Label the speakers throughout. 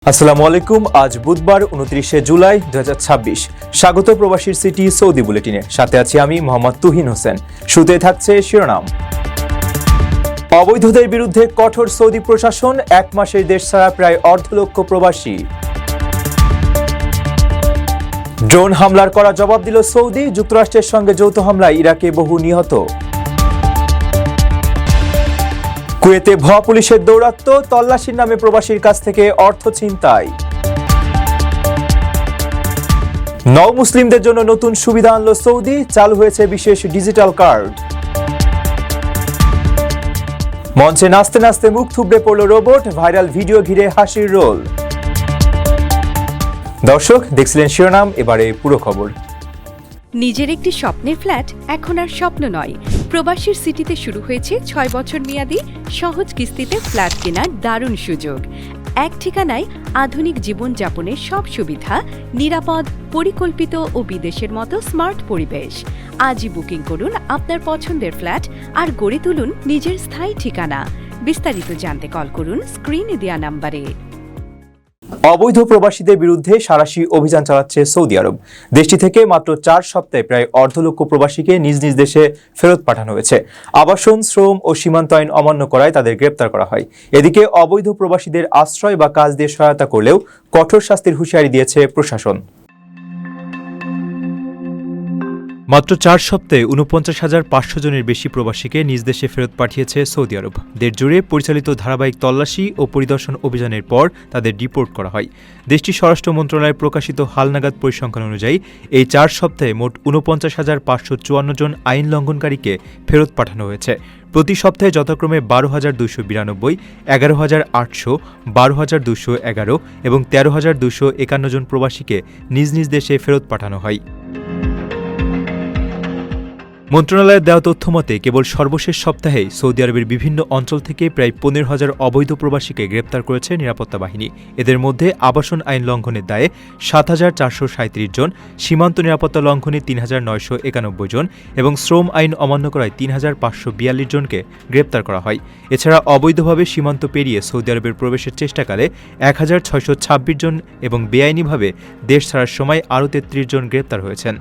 Speaker 1: আসসালামু আলাইকুম। আজ বুধবার 29 জুলাই 2026। স্বাগত প্রবাসীর সিটি সৌদি বুলেটিনে। সাথে আছি আমি মোহাম্মদ তুহিন হোসেন। শুরুতে থাকছে শিরোনাম। অবৈধদের বিরুদ্ধে কঠোর সৌদি প্রশাসন, এক মাসের দেশ ছাড়া প্রায় 1.5 লক্ষ প্রবাসী। ড্রোন হামলার কড়া জবাব দিল সৌদি, যুক্তরাষ্ট্রের সঙ্গে যৌথ হামলায় ইরাকে বহু নিহত। কুয়েতে ভুয়া পুলিশের দৌরাত্ম্য, তল্লাশির নামে প্রবাসীর কাছ থেকে অর্থ ছিনতাই। নও মুসলিমদের জন্য নতুন সুবিধা আনলো সৌদি, চালু হয়েছে বিশেষ ডিজিটাল কার্ড। মঞ্চে নাচতে নাচতে মুখ থুবড়ে পড়ল রোবট, ভাইরাল ভিডিও ঘিরে হাসির রোল। দর্শক দেখছিলেন শিরোনাম, এবারে পুরো খবর।
Speaker 2: নিজের একটি স্বপ্নের ফ্ল্যাট এখন আর স্বপ্ন নয়। প্রবাসীর সিটিতে শুরু হয়েছে 6 বছর মেয়াদী সহজ কিস্তিতে ফ্ল্যাট কেনার দারুণ সুযোগ। এক ঠিকানায় আধুনিক জীবনযাপনের সব সুবিধা, নিরাপদ, পরিকল্পিত ও বিদেশের মতো স্মার্ট পরিবেশ। আজই বুকিং করুন আপনার পছন্দের ফ্ল্যাট আর গড়ে তুলুন নিজের স্থায়ী ঠিকানা। বিস্তারিত জানতে কল করুন স্ক্রিনে দেওয়া নাম্বারে।
Speaker 1: অবৈধ প্রবাসীদের বিরুদ্ধে সাঁড়াশি অভিযান চালাচ্ছে সৌদি আরব। দেশটি থেকে মাত্র 4 সপ্তাহে প্রায় 1.5 লক্ষ প্রবাসীকে নিজ নিজ দেশে ফেরত পাঠানো হয়েছে। আবাসন, শ্রম ও সীমান্ত আইন অমান্য করায় তাদের গ্রেপ্তার করা হয়। এদিকে অবৈধ প্রবাসীদের আশ্রয় বা কাজ দিয়ে সহায়তা করলেও কঠোর শাস্তির হুঁশিয়ারি দিয়েছে প্রশাসন। মাত্র 4 সপ্তাহে ৪৯,৫০০ জনের বেশি প্রবাসীকে নিজ দেশে ফেরত পাঠিয়েছে সৌদি আরব। দেশ জুড়ে পরিচালিত ধারাবাহিক তল্লাশি ও পরিদর্শন অভিযানের পর তাদের ডিপোর্ট করা হয়। দেশটির স্বরাষ্ট্র মন্ত্রণালয়ের প্রকাশিত হালনাগাদ পরিসংখ্যান অনুযায়ী এই 4 সপ্তাহে মোট ৪৯,৫৫৪ জন আইন লঙ্ঘনকারীকে ফেরত পাঠানো হয়েছে। প্রতি সপ্তাহে যথাক্রমে ১২,২৯২, ১১,৮০০, ১২,২১১ এবং ১৩,২৫১ জন প্রবাসীকে নিজ নিজ দেশে ফেরত পাঠানো হয়। মন্ত্রণালয়ের দেওয়া তথ্য মতে কেবল সর্বশেষ সপ্তাহেই সৌদি আরবের বিভিন্ন অঞ্চল থেকে প্রায় ১৫,০০০ অবৈধ প্রবাসীকে গ্রেপ্তার করেছে নিরাপত্তা বাহিনী। এদের মধ্যে আবাসন আইন লঙ্ঘনের দায়ে ৭,৪৩৭ জন, সীমান্ত নিরাপত্তা লঙ্ঘনে ৩,৯৯১ জন এবং শ্রম আইন অমান্য করায় ৩,৫৪২ জনকে গ্রেপ্তার করা হয়। এছাড়া অবৈধভাবে সীমান্ত পেরিয়ে সৌদি আরবের প্রবেশের চেষ্টাকালে ১,৬২৬ জন এবং বেআইনিভাবে দেশ ছাড়ার সময় আরও ৩৩ জন গ্রেপ্তার হয়েছেন।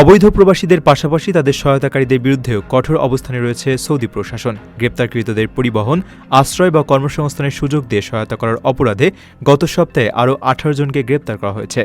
Speaker 1: অবৈধ প্রবাসীদের পাশাপাশি তাদের সহায়তাকারীদের বিরুদ্ধেও কঠোর অবস্থানে রয়েছে সৌদি প্রশাসন। গ্রেপ্তারকৃতদের পরিবহন, আশ্রয় বা কর্মসংস্থানের সুযোগ দিয়ে সহায়তা করার অপরাধে গত সপ্তাহে আরও ১৮ জনকে গ্রেপ্তার করা হয়েছে।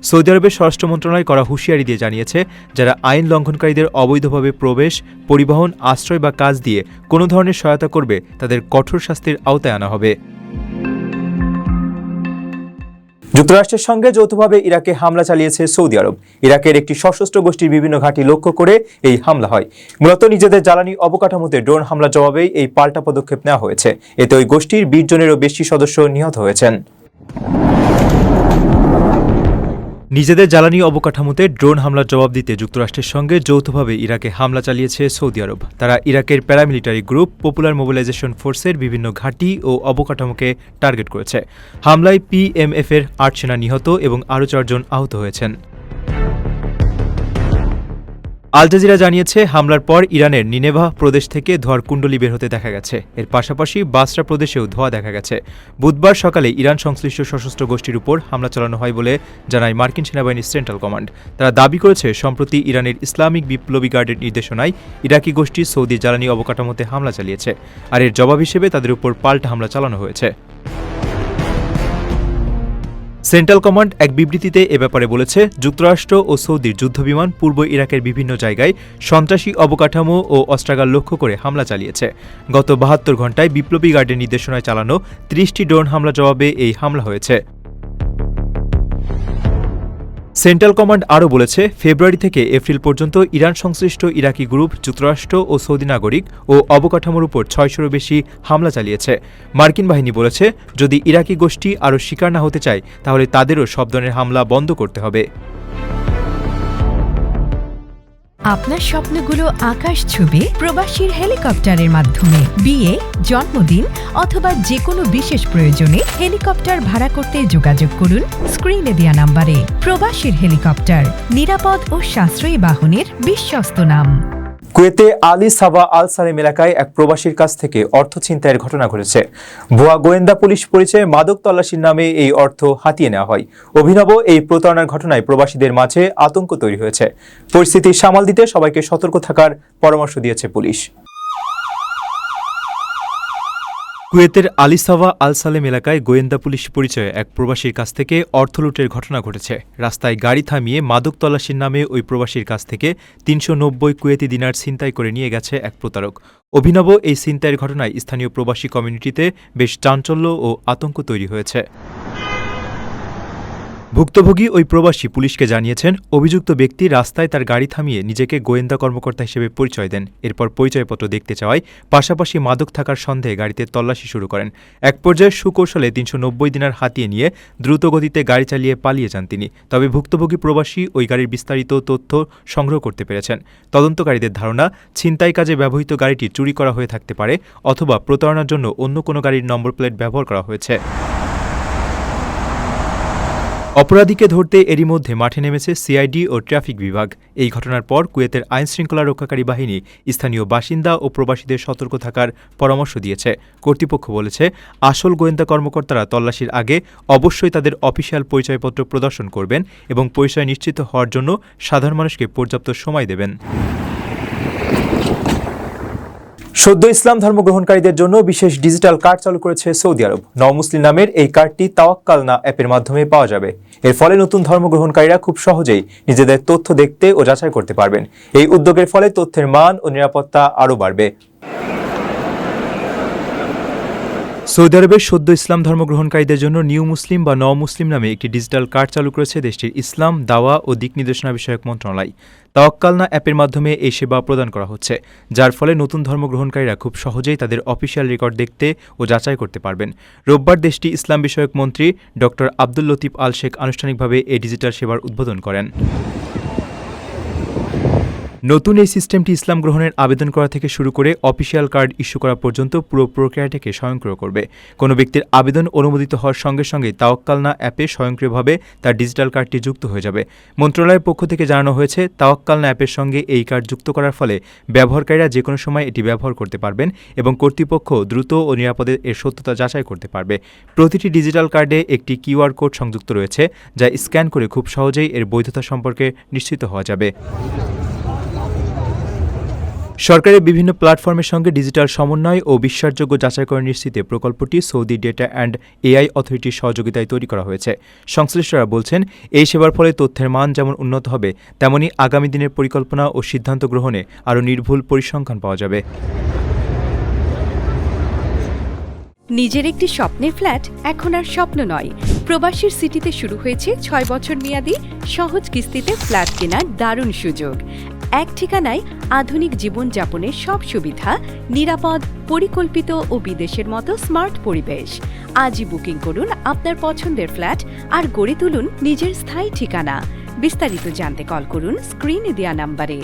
Speaker 1: সৌদি আরবের স্বরাষ্ট্র মন্ত্রণালয় করা হুঁশিয়ারি দিয়ে জানিয়েছে, যারা আইন লঙ্ঘনকারীদের অবৈধভাবে প্রবেশ, পরিবহন, আশ্রয় বা কাজ দিয়ে কোনো ধরনের সহায়তা করবে তাদের কঠোর শাস্তির আওতায় আনা হবে। যুক্তরাষ্ট্রের সঙ্গে যৌথভাবে ইরাকে হামলা চালিয়েছে সৌদি আরব। ইরাকের একটি সশস্ত্র গোষ্ঠীর বিভিন্ন ঘাঁটি লক্ষ্য করে এই হামলা হয়। মূলত নিজেদের জ্বালানি অবকাঠামোতে ড্রোন হামলা জবাবেই এই পাল্টা পদক্ষেপ নেওয়া হয়েছে। এতে ওই গোষ্ঠীর ২০ জনেরও বেশি সদস্য নিহত হয়েছেন। নিজেদের জ্বালানি অবকাঠামোতে ড্রোন হামলার জবাব দিতে যুক্তরাষ্ট্রের সঙ্গে যৌথভাবে ইরাকে হামলা চালিয়েছে সৌদি আরব। তারা ইরাকের প্যারামিলিটারি গ্রুপ পপুলার মোবিলাইজেশন ফোর্সের বিভিন্ন ঘাঁটি ও অবকাঠামোকে টার্গেট করেছে। হামলায় পিএমএফের ৮ সেনা নিহত এবং আরও ৪ জন আহত হয়েছেন। আল জাজিরা জানিয়েছে, হামলার পর ইরানের নিনেভা প্রদেশ থেকে ধোঁয়ার কুণ্ডলী বের হতে দেখা গেছে। এর পাশাপাশি বাসরা প্রদেশেও ধোঁয়া দেখা গেছে। বুধবার সকালে ইরান সংশ্লিষ্ট সশস্ত্র গোষ্ঠীর উপর হামলা চালানো হয় বলে জানায় মার্কিন সেনাবাহিনীর সেন্ট্রাল কমান্ড। তারা দাবি করেছে, সম্প্রতি ইরানের ইসলামিক বিপ্লবী গার্ডের নির্দেশনায় ইরাকি গোষ্ঠী সৌদি জ্বালানি অবকাঠামোতে হামলা চালিয়েছে, আর এর জবাব হিসেবে তাদের উপর পাল্টা হামলা চালানো হয়েছে। সেন্ট্রাল কমান্ড এক বিবৃতিতে এ ব্যাপারে বলেছে, যুক্তরাষ্ট্র ও সৌদির যুদ্ধবিমান পূর্ব ইরাকের বিভিন্ন জায়গায় সন্ত্রাসী অবকাঠামো ও অস্ত্রাগার লক্ষ্য করে হামলা চালিয়েছে। গত ৭২ ঘণ্টায় বিপ্লবী গার্ডের নির্দেশনায় চালানো ৩০টি ড্রোন হামলা জবাবে এই হামলা হয়েছে। সেন্ট্রাল কমান্ড আরও বলেছে, ফেব্রুয়ারি থেকে এপ্রিল পর্যন্ত ইরান সংশ্লিষ্ট ইরাকি গ্রুপ যুক্তরাষ্ট্র ও সৌদি নাগরিক ও অবকাঠামোর উপর ৬০০রও বেশি হামলা চালিয়েছে। মার্কিন বাহিনী বলেছে, যদি ইরাকি গোষ্ঠী আরও শিকার না হতে চায় তাহলে তাদেরও সব ধরনের হামলা বন্ধ করতে হবে।
Speaker 3: আপনার স্বপ্নগুলো আকাশ ছুবে প্রবাসীর হেলিকপ্টারের মাধ্যমে। বিয়ে, জন্মদিন অথবা যে কোনো বিশেষ প্রয়োজনে হেলিকপ্টার ভাড়া করতে যোগাযোগ করুন স্ক্রিনে দেওয়া নাম্বারে। প্রবাসীর হেলিকপ্টার, নিরাপদ ও সাশ্রয়ী বাহনের বিশ্বস্ত নাম।
Speaker 1: কুয়েতে আলী সাবা আল সালেম এলাকায় এক প্রবাসীর কাছ থেকে অর্থ ছিনতাইয়ের ঘটনা ঘটেছে। ভুয়া গোয়েন্দা পুলিশ পরিচয়ে মাদক তল্লাশির নামে এই অর্থ হাতিয়ে নেওয়া হয়। অভিনব এই প্রতারণার ঘটনায় প্রবাসীদের মাঝে আতঙ্ক তৈরি হয়েছে। পরিস্থিতি সামাল দিতে সবাইকে সতর্ক থাকার পরামর্শ দিয়েছে পুলিশ। কুয়েতের আলী সাবা আল সালেম এলাকায় গোয়েন্দা পুলিশ পরিচয়ে এক প্রবাসীর কাছ থেকে অর্থ লুটের ঘটনা ঘটেছে। রাস্তায় গাড়ি থামিয়ে মাদক তল্লাশির নামে ওই প্রবাসীর কাছ থেকে ৩৯০ কুয়েতি দিনার ছিনতাই করে নিয়ে গেছে এক প্রতারক। অভিনব এই ছিনতাইয়ের ঘটনায় স্থানীয় প্রবাসী কমিউনিটিতে বেশ চাঞ্চল্য ও আতঙ্ক তৈরি হয়েছে। ভুক্তভোগী ওই প্রবাসী পুলিশকে জানিয়েছেন, অভিযুক্ত ব্যক্তি রাস্তায় তার গাড়ি থামিয়ে নিজেকে গোয়েন্দা কর্মকর্তা হিসেবে পরিচয় দেন। এরপর পরিচয়পত্র দেখতে চাওয়ায় পাশাপাশি মাদক থাকার সন্দেহে গাড়িতে তল্লাশি শুরু করেন। এক পর্যায়ে সুকৌশলে ৩৯০ দিনার হাতিয়ে নিয়ে দ্রুতগতিতে গাড়ি চালিয়ে পালিয়ে যান তিনি। তবে ভুক্তভোগী প্রবাসী ওই গাড়ির বিস্তারিত তথ্য সংগ্রহ করতে পেরেছেন। তদন্তকারীদের ধারণা, ছিনতাই কাজে ব্যবহৃত গাড়িটি চুরি করা হয়ে থাকতে পারে অথবা প্রতারণার জন্য অন্য কোনো গাড়ির নম্বর প্লেট ব্যবহার করা হয়েছে। অপরাধীকে ধরতে এরই মধ্যে মাঠে নেমেছে সিআইডি ও ট্রাফিক বিভাগ। এই ঘটনার পর কুয়েতের আইনশৃঙ্খলা রক্ষাকারী বাহিনী স্থানীয় বাসিন্দা ও প্রবাসীদের সতর্ক থাকার পরামর্শ দিয়েছে। কর্তৃপক্ষ বলেছে, আসল গোয়েন্দা কর্মকর্তারা তল্লাশির আগে অবশ্যই তাদের অফিসিয়াল পরিচয়পত্র প্রদর্শন করবেন এবং পরিচয় নিশ্চিত হওয়ার জন্য সাধারণ মানুষকে পর্যাপ্ত সময় দেবেন। সদ্য ইসলাম ধর্মগ্রহণকারীদের জন্য বিশেষ ডিজিটাল কার্ড চালু করেছে সৌদি আরব। নওমুসলিম নামের এই কার্ডটি তাওয়াক্কাল না অ্যাপের মাধ্যমে পাওয়া যাবে। এর ফলে নতুন ধর্মগ্রহণকারীরা খুব সহজেই নিজেদের তথ্য দেখতে ও যাচাই করতে পারবেন। এই উদ্যোগের ফলে তথ্যের মান ও নিরাপত্তা আরও বাড়বে। সৌদি আরবের সদ্য ইসলাম ধর্মগ্রহণকারীদের জন্য নিউ মুসলিম বা নওমুসলিম নামে একটি ডিজিটাল কার্ড চালু করেছে দেশটির ইসলাম, দাওয়া ও দিক নির্দেশনা বিষয়ক মন্ত্রণালয়। তাওয়াক্কালনা অ্যাপের মাধ্যমে এই সেবা প্রদান করা হচ্ছে, যার ফলে নতুন ধর্মগ্রহণকারীরা খুব সহজেই তাদের অফিসিয়াল রেকর্ড দেখতে ও যাচাই করতে পারবেন। রোববার দেশটি ইসলাম বিষয়ক মন্ত্রী ড আব্দুল লতিফ আল শেখ আনুষ্ঠানিকভাবে এই ডিজিটাল সেবার উদ্বোধন করেন। নতুন এই সিস্টেমটি ইসলাম গ্রহণের আবেদন করা থেকে শুরু করে অফিসিয়াল কার্ড ইস্যু করা পর্যন্ত পুরো প্রক্রিয়াটিকে স্বয়ংক্রিয় করবে। কোনো ব্যক্তির আবেদন অনুমোদিত হওয়ার সঙ্গে সঙ্গে তাওয়াক্কালনা অ্যাপে স্বয়ংক্রিয়ভাবে তার ডিজিটাল কার্ডটি যুক্ত হয়ে যাবে। মন্ত্রণালয়ের পক্ষ থেকে জানানো হয়েছে, তাওয়াক্কালনা অ্যাপের সঙ্গে এই কার্ড যুক্ত করার ফলে ব্যবহারকারীরা যে কোনো সময় এটি ব্যবহার করতে পারবেন এবং কর্তৃপক্ষ দ্রুত ও নিরাপদে এর সত্যতা যাচাই করতে পারবে। প্রতিটি ডিজিটাল কার্ডে একটি কিউআর কোড সংযুক্ত রয়েছে, যা স্ক্যান করে খুব সহজেই এর বৈধতা সম্পর্কে নিশ্চিত হওয়া যাবে। সরকারের বিভিন্ন প্ল্যাটফর্মের সঙ্গে ডিজিটাল সমন্বয় ও বিশ্বাসযোগ্য যাচাইকরণ নিশ্চিতে প্রকল্পটি সৌদি ডেটা অ্যান্ড এআই অথরিটির সহযোগিতায় তৈরি করা হয়েছে। সংশ্লিষ্টরা বলছেন, এই সেবার ফলে তথ্যের মান যেমন উন্নত হবে, তেমনি আগামী দিনের পরিকল্পনা ও সিদ্ধান্ত গ্রহণে আরও নির্ভুল পরিসংখ্যান পাওয়া যাবে।
Speaker 2: নিজের একটি স্বপ্নের ফ্ল্যাট এখন আর স্বপ্ন নয়। প্রবাসীর সিটিতে শুরু হয়েছে ৬ বছর মেয়াদী সহজ কিস্তিতে ফ্ল্যাট কেনার দারুণ সুযোগ। এক ঠিকানায় আধুনিক জীবনযাপনের সব সুবিধা, নিরাপদ, পরিকল্পিত ও বিদেশের মতো স্মার্ট পরিবেশ। আজই বুকিং করুন আপনার পছন্দের ফ্ল্যাট আর গড়ে তুলুন নিজের স্থায়ী ঠিকানা। বিস্তারিত জানতে কল করুন স্ক্রিনে দেওয়া নাম্বারে।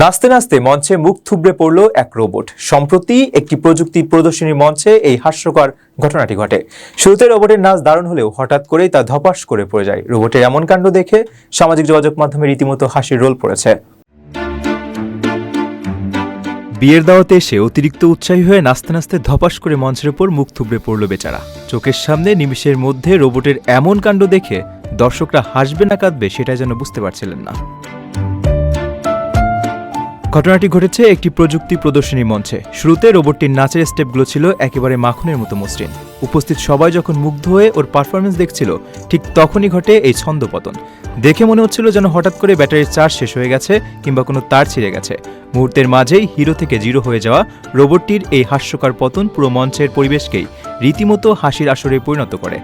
Speaker 1: নাচতে নাচতে মঞ্চে মুখ থুবড়ে পড়ল এক রোবট। সম্প্রতি একটি প্রযুক্তি প্রদর্শনীর মঞ্চে এই হাস্যকর ঘটনাটি ঘটে। শুরুতে রোবটের নাচ দারুণ হলেও হঠাৎ করেই তা ধপাস করে পড়ে যায়। রোবটের এমন কাণ্ড দেখে সামাজিক যোগাযোগ মাধ্যমে রীতিমতো হাসির রোল পড়েছে। বিয়ের দাওয়াতে এসে অতিরিক্ত উৎসাহী হয়ে নাচতে নাচতে ধপাস করে মঞ্চের ওপর মুখ থুবড়ে পড়ল বেচারা। চোখের সামনে নিমিষের মধ্যে রোবটের এমন কাণ্ড দেখে দর্শকরা হাসবে না কাঁদবে সেটাই যেন বুঝতে পারছিলেন না। ঘটনাটি ঘটেছে একটি প্রযুক্তি প্রদর্শনী মঞ্চে। শুরুতে রোবটটির নাচের স্টেপগুলো ছিল একেবারে মাখনের মতো মসৃণ। উপস্থিত সবাই যখন মুগ্ধ হয়ে ওর পারফরমেন্স দেখছিল, ঠিক তখনই ঘটে এই ছন্দপতন। দেখে মনে হচ্ছিল যেন হঠাৎ করে ব্যাটারির চার্জ শেষ হয়ে গেছে কিংবা কোনো তার ছিঁড়ে গেছে। মুহূর্তের মাঝেই হিরো থেকে জিরো হয়ে যাওয়া রোবটটির এই হাস্যকর পতন পুরো মঞ্চের পরিবেশকেই রীতিমতো হাসির আসরে পরিণত করে।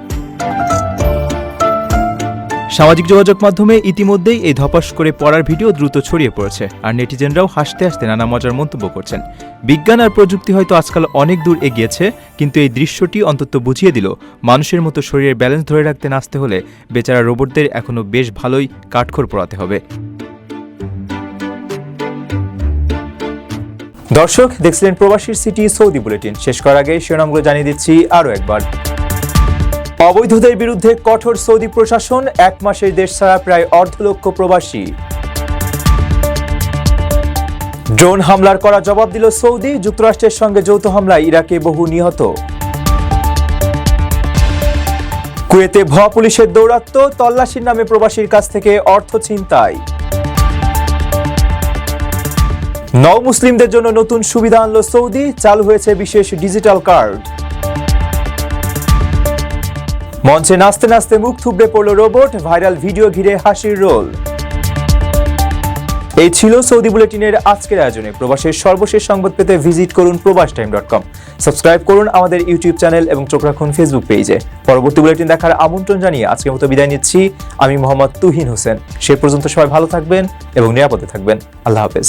Speaker 1: সামাজিক যোগাযোগ মাধ্যমে ইতিমধ্যেই এই ধপাস করে পড়ার ভিডিও দ্রুত ছড়িয়ে পড়েছে, আর নেটিজেনরাও হাসতে হাসতে নানা মজার মন্তব্য করছেন। বিজ্ঞান আর প্রযুক্তি হয়তো আজকাল অনেক দূর এগিয়েছে, কিন্তু এই দৃশ্যটি অন্তত বুঝিয়ে দিল মানুষের মতো শরীরের ব্যালেন্স ধরে রাখতে নাচতে হলে বেচারা রোবটদের এখনো বেশ ভালোই কাঠখড় পোড়াতে হবে। দর্শক, দেখছিলেন প্রবাসীর সিটি সৌদি বুলেটিন। শেষ করার আগে শিরোনামগুলো জানিয়ে দিচ্ছি আরও একবার। অবৈধদের বিরুদ্ধে কঠোর সৌদি প্রশাসন, ১ মাসের দেশ ছাড়া প্রায় ১.৫ লক্ষ প্রবাসী। ড্রোন হামলার কড়া জবাব দিল সৌদি। যুক্তরাষ্ট্রের সঙ্গে যৌথ হামলায় ইরাকে বহু নিহত। কুয়েতে ভুয়া পুলিশের দৌরাত্ম্য, তল্লাশির নামে প্রবাসীর কাছ থেকে অর্থ ছিনতাই। নও মুসলিমদের জন্য নতুন সুবিধা আনলো সৌদি, চালু হয়েছে বিশেষ ডিজিটাল কার্ড। মঞ্চে নাচতে নাচতে মুখ থুবড়ে পড়ল রোবট, ভাইরাল ভিডিও ঘিরে হাসির রোল। এই ছিল সৌদি বুলেটিনের আজকের আয়োজনে। প্রবাসের সর্বশেষ সংবাদ পেতে ভিজিট করুন probastoime.com। সাবস্ক্রাইব করুন আমাদের ইউটিউব চ্যানেল এবং চোখ রাখুন ফেসবুক পেজে। পরবর্তী বুলেটিন দেখার আমন্ত্রণ জানিয়ে আজকের মতো বিদায় নিচ্ছি। আমি মোহাম্মদ তুহিন হোসেন। সে পর্যন্ত সবাই ভালো থাকবেন এবং নিরাপদে থাকবেন। আল্লাহ হাফেজ।